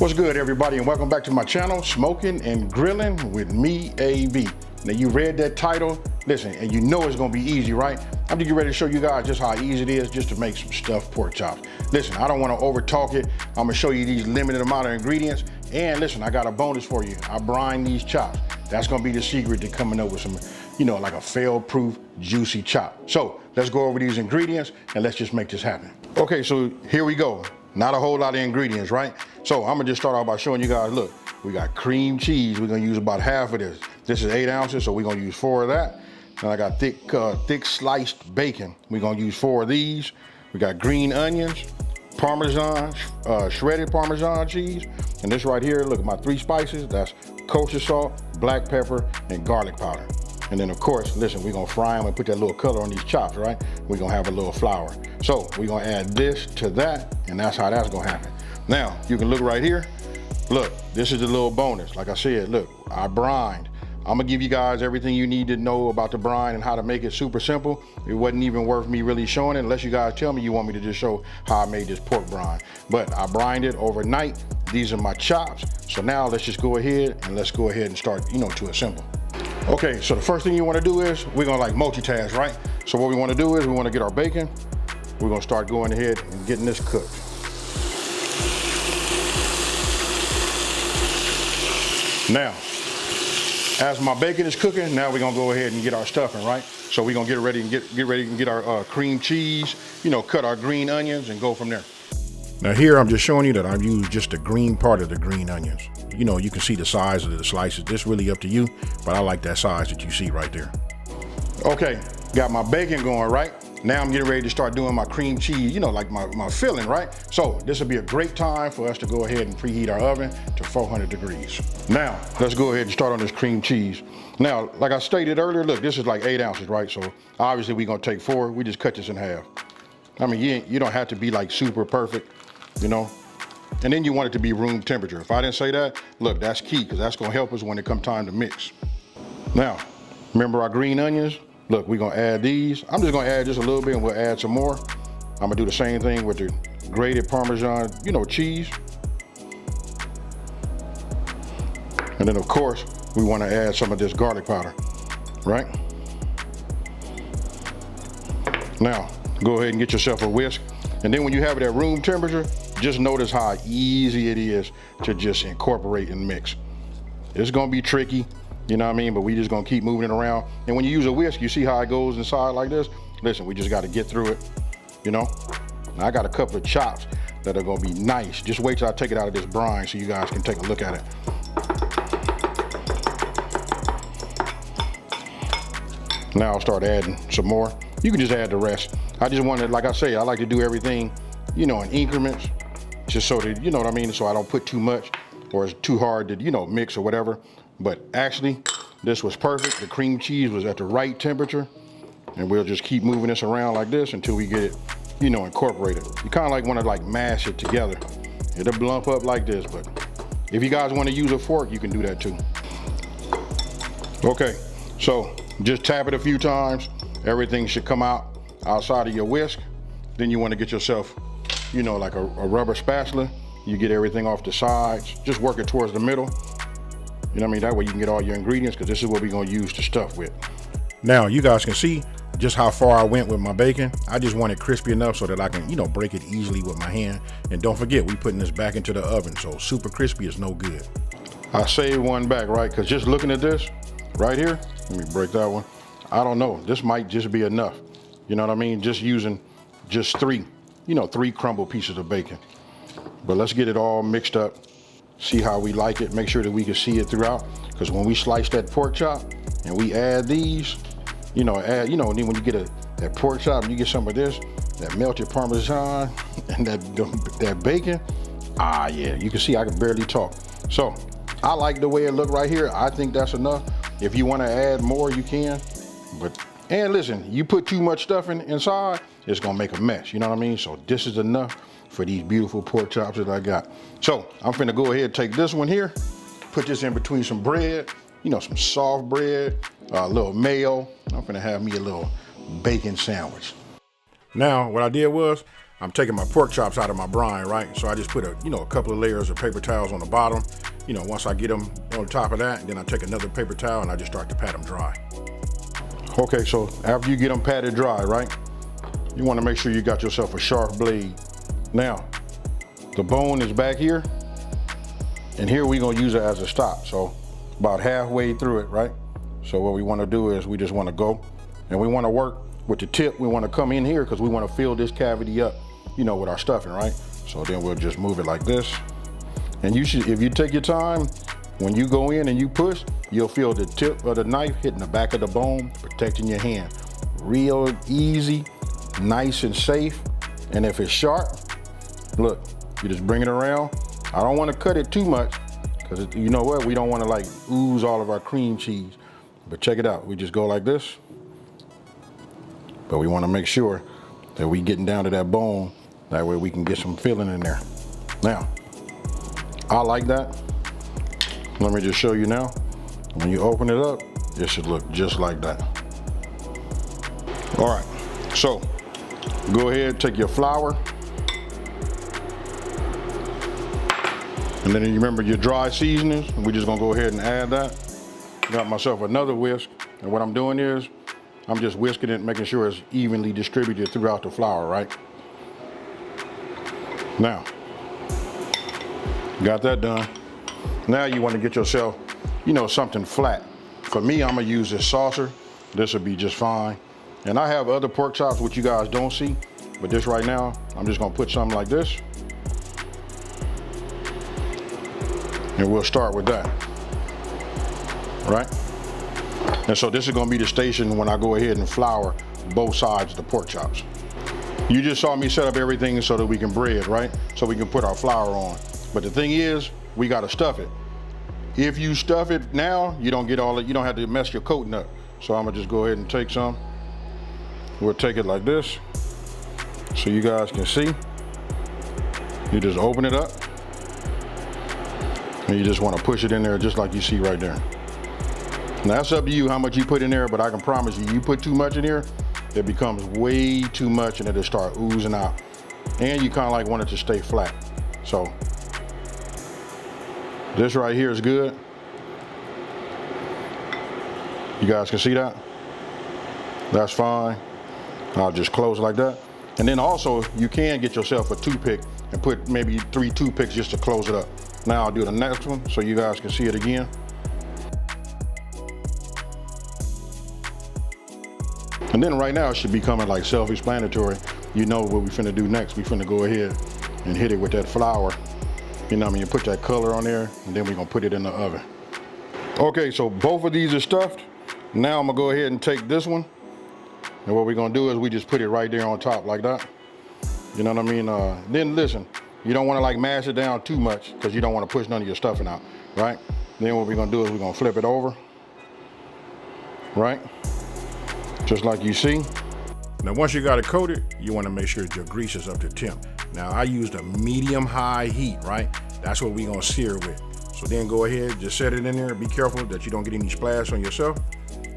What's good, everybody, and welcome back to my channel, Smoking and Grilling with me, AV. Now, you read that title, listen, and you know it's gonna be easy, right? I'm just getting ready to show you guys just how easy it is just to make some stuffed pork chops. Listen, I don't wanna over talk it. I'm gonna show you these limited amount of ingredients, and listen, I got a bonus for you. I brine these chops. That's gonna be the secret to coming up with some, like a fail-proof, juicy chop. So, let's go over these ingredients, and let's just make this happen. Okay, so here we go. Not a whole lot of ingredients, right? So I'm gonna just start off by showing you guys, look, we got cream cheese. We're gonna use about half of this. This is 8 ounces, so we're gonna use 4 of that. Then I got thick sliced bacon. We're gonna use 4 of these. We got green onions, Parmesan, shredded Parmesan cheese. And this right here, look at my 3 spices. That's kosher salt, black pepper, and garlic powder. And then of course, listen, we're gonna fry them and put that little color on these chops, right? We're gonna have a little flour. So we're gonna add this to that, and that's how that's gonna happen. Now, you can look right here. Look, this is a little bonus. Like I said, look, I brined. I'm gonna give you guys everything you need to know about the brine and how to make it super simple. It wasn't even worth me really showing it unless you guys tell me you want me to just show how I made this pork brine. But I brined it overnight. These are my chops. So now let's just go ahead and start, to assemble. Okay, so the first thing you wanna do is, we're gonna like multitask, right? So what we wanna do is, we wanna get our bacon. We're gonna start going ahead and getting this cooked. Now, as my bacon is cooking, now we're gonna go ahead and get our stuffing, right? So we're gonna get ready and get our cream cheese, cut our green onions and go from there. Now here, I'm just showing you that I've used just the green part of the green onions. You can see the size of the slices. This really up to you, but I like that size that you see right there. Okay, got my bacon going, right? Now I'm getting ready to start doing my cream cheese, like my filling, right? So this will be a great time for us to go ahead and preheat our oven to 400 degrees. Now, let's go ahead and start on this cream cheese. Now, like I stated earlier, look, this is like 8 ounces, right? So obviously we're gonna take 4, we just cut this in half. I mean, you don't have to be like super perfect, And then you want it to be room temperature. If I didn't say that, look, that's key, because that's gonna help us when it comes time to mix. Now, remember our green onions? Look, we're gonna add these. I'm just gonna add just a little bit and we'll add some more. I'm gonna do the same thing with the grated Parmesan, cheese. And then of course, we wanna add some of this garlic powder, right? Now, go ahead and get yourself a whisk. And then when you have it at room temperature, just notice how easy it is to just incorporate and mix. It's gonna be tricky, but we just gonna keep moving it around. And when you use a whisk, you see how it goes inside like this? Listen, we just gotta get through it, Now, I got a couple of chops that are gonna be nice. Just wait till I take it out of this brine so you guys can take a look at it. Now I'll start adding some more. You can just add the rest. I just wanted, like I say, I like to do everything, in increments, just so that, what I mean? So I don't put too much or it's too hard to, mix or whatever. But actually, this was perfect. The cream cheese was at the right temperature. And we'll just keep moving this around like this until we get it, incorporated. You kind of like want to mash it together. It'll lump up like this, but if you guys want to use a fork, you can do that too. Okay, so just tap it a few times. Everything should come out outside of your whisk. Then you want to get yourself, like a rubber spatula. You get everything off the sides. Just work it towards the middle. That way you can get all your ingredients, because this is what we're gonna use to stuff with. Now, you guys can see just how far I went with my bacon. I just want it crispy enough so that I can, break it easily with my hand. And don't forget, we putting this back into the oven, so super crispy is no good. I saved one back, right? Because just looking at this right here, let me break that one. I don't know, this might just be enough. You know what I mean? Just using just 3, 3 crumbled pieces of bacon. But let's get it all mixed up. See how we like it, make sure that we can see it throughout. Because when we slice that pork chop and we add these, and then when you get that pork chop and you get some of this, that melted Parmesan and that bacon, yeah, you can see I can barely talk. So I like the way it looked right here. I think that's enough. If you want to add more, you can. And listen, you put too much stuff inside, it's gonna make a mess, you know what I mean? So this is enough for these beautiful pork chops that I got. So I'm finna go ahead and take this one here, put this in between some bread, some soft bread, a little mayo. I'm finna have me a little bacon sandwich. Now, what I did was, I'm taking my pork chops out of my brine, right? So I just put a couple of layers of paper towels on the bottom. Once I get them on top of that, then I take another paper towel and I just start to pat them dry. Okay, so after you get them patted dry, right? You want to make sure you got yourself a sharp blade. Now, the bone is back here, and here we're gonna use it as a stop. So about halfway through it, right? So what we want to do is we just want to go, and we want to work with the tip. We want to come in here because we want to fill this cavity up, with our stuffing, right? So then we'll just move it like this. And you should, if you take your time, when you go in and you push, you'll feel the tip of the knife hitting the back of the bone, protecting your hand. Real easy, nice and safe. And if it's sharp, look, you just bring it around. I don't want to cut it too much because you know what? We don't want to like ooze all of our cream cheese. But check it out. We just go like this. But we want to make sure that we getting down to that bone. That way we can get some filling in there. Now, I like that. Let me just show you now. When you open it up, it should look just like that. All right, so go ahead, take your flour. And then you remember your dry seasonings. We're just gonna go ahead and add that. Got myself another whisk. And what I'm doing is, I'm just whisking it, making sure it's evenly distributed throughout the flour, right? Now, got that done. Now you want to get yourself, something flat. For me, I'm gonna use this saucer. This will be just fine. And I have other pork chops which you guys don't see, but this right now, I'm just gonna put something like this. And we'll start with that, right? And so this is gonna be the station when I go ahead and flour both sides of the pork chops. You just saw me set up everything so that we can bread, right? So we can put our flour on. But the thing is, we gotta stuff it. If you stuff it now, you don't get all it, you don't have to mess your coating up. So I'm gonna just go ahead and take some. We'll take it like this, so you guys can see. You just open it up, and you just wanna push it in there just like you see right there. Now that's up to you how much you put in there, but I can promise you, you put too much in here, it becomes way too much and it'll start oozing out. And you kinda like want it to stay flat. So, this right here is good. You guys can see that? That's fine. I'll just close it like that. And then also, you can get yourself a toothpick and put maybe 3 toothpicks just to close it up. Now I'll do the next one so you guys can see it again. And then right now it should be coming like self-explanatory. You know what we finna do next. We finna go ahead and hit it with that flour. You know what I mean? You put that color on there and then we're gonna put it in the oven. Okay, so both of these are stuffed. Now I'm gonna go ahead and take this one. And what we're gonna do is we just put it right there on top like that. You know what I mean? Then listen, you don't wanna like mash it down too much because you don't wanna push none of your stuffing out, right? Then what we're gonna do is we're gonna flip it over, right? Just like you see. Now once you got it coated, you wanna make sure your grease is up to temp. Now I used a medium-high heat, right? That's what we're gonna sear with. So then go ahead, just set it in there. Be careful that you don't get any splash on yourself.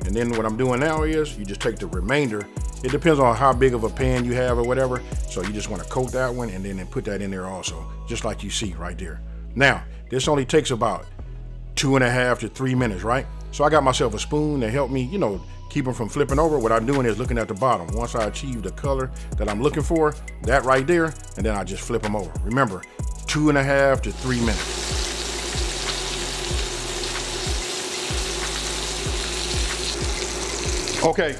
And then what I'm doing now is you just take the remainder. It depends on how big of a pan you have or whatever. So you just wanna coat that one and then put that in there also, just like you see right there. Now, this only takes about 2.5 to 3 minutes, right? So I got myself a spoon to help me, keep them from flipping over. What I'm doing is looking at the bottom. Once I achieve the color that I'm looking for, that right there, and then I just flip them over. Remember, 2.5 to 3 minutes. Okay,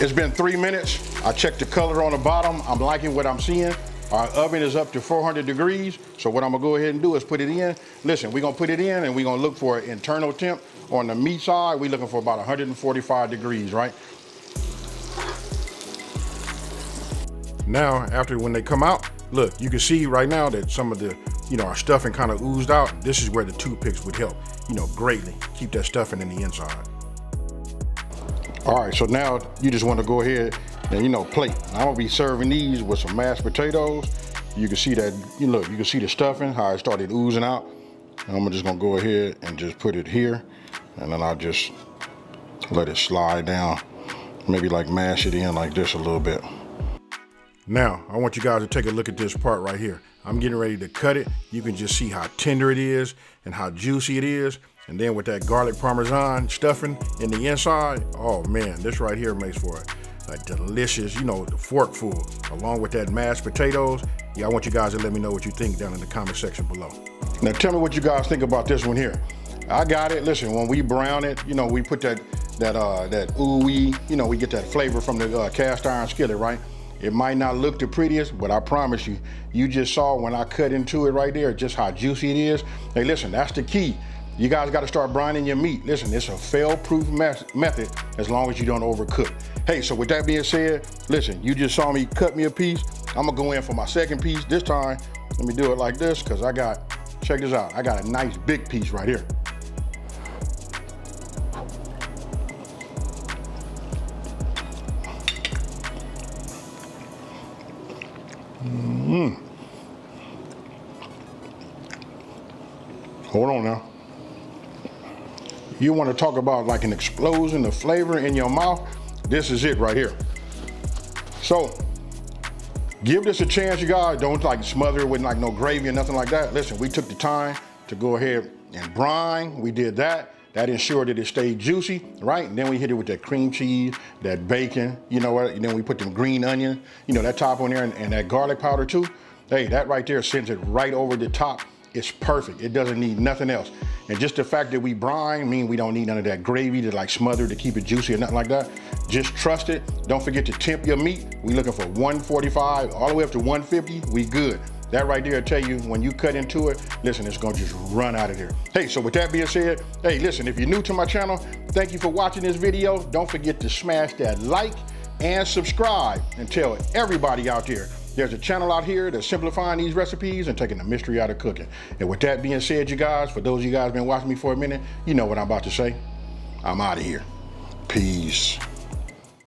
it's been 3 minutes. I checked the color on the bottom. I'm liking what I'm seeing. Our oven is up to 400 degrees. So what I'm gonna go ahead and do is put it in. Listen, we're gonna put it in and we're gonna look for an internal temp. On the meat side, we're looking for about 145 degrees, right? Now, after when they come out, look, you can see right now that some of the, our stuffing kind of oozed out. This is where the toothpicks would help, greatly keep that stuffing in the inside. All right, so now you just want to go ahead and, plate. I'm gonna be serving these with some mashed potatoes. You can see that, look, you can see the stuffing, how it started oozing out. And I'm just gonna go ahead and just put it here. And then I'll just let it slide down. Maybe like mash it in like this a little bit. Now, I want you guys to take a look at this part right here. I'm getting ready to cut it. You can just see how tender it is and how juicy it is. And then with that garlic parmesan stuffing in the inside, oh man, this right here makes for a delicious, you know, fork full, along with that mashed potatoes. Yeah, I want you guys to let me know what you think down in the comment section below. Now tell me what you guys think about this one here. I got it. Listen, when we brown it, you know, we put that ooey, you know, we get that flavor from the cast iron skillet, right? It might not look the prettiest, but I promise you, you just saw when I cut into it right there, just how juicy it is. Hey, listen, that's the key. You guys got to start brining your meat. Listen, it's a fail-proof method as long as you don't overcook. Hey, so with that being said, listen, you just saw me cut me a piece. I'm gonna go in for my second piece. This time, let me do it like this, because check this out. I got a nice big piece right here. Hold on now. You want to talk about like an explosion of flavor in your mouth? This is it right here. So give this a chance, you guys. Don't like smother it with like no gravy or nothing like that. Listen, we took the time to go ahead and brine. We did that. That ensured that it stayed juicy, right? And then we hit it with that cream cheese, that bacon, you know what? And then we put them green onion, you know, that top on there, and that garlic powder too. Hey, that right there sends it right over the top. It's perfect. It doesn't need nothing else. And just the fact that we brine mean we don't need none of that gravy to like smother to keep it juicy or nothing like that. Just trust it. Don't forget to temp your meat. We looking for 145 all the way up to 150. We good. That right there will tell you when you cut into it, listen, it's gonna just run out of there. Hey, so with that being said, hey, listen, if you're new to my channel, thank you for watching this video. Don't forget to smash that like and subscribe and tell everybody out there there's a channel out here that's simplifying these recipes and taking the mystery out of cooking. And with that being said, you guys, for those of you guys been watching me for a minute, you know what I'm about to say. I'm out of here. Peace.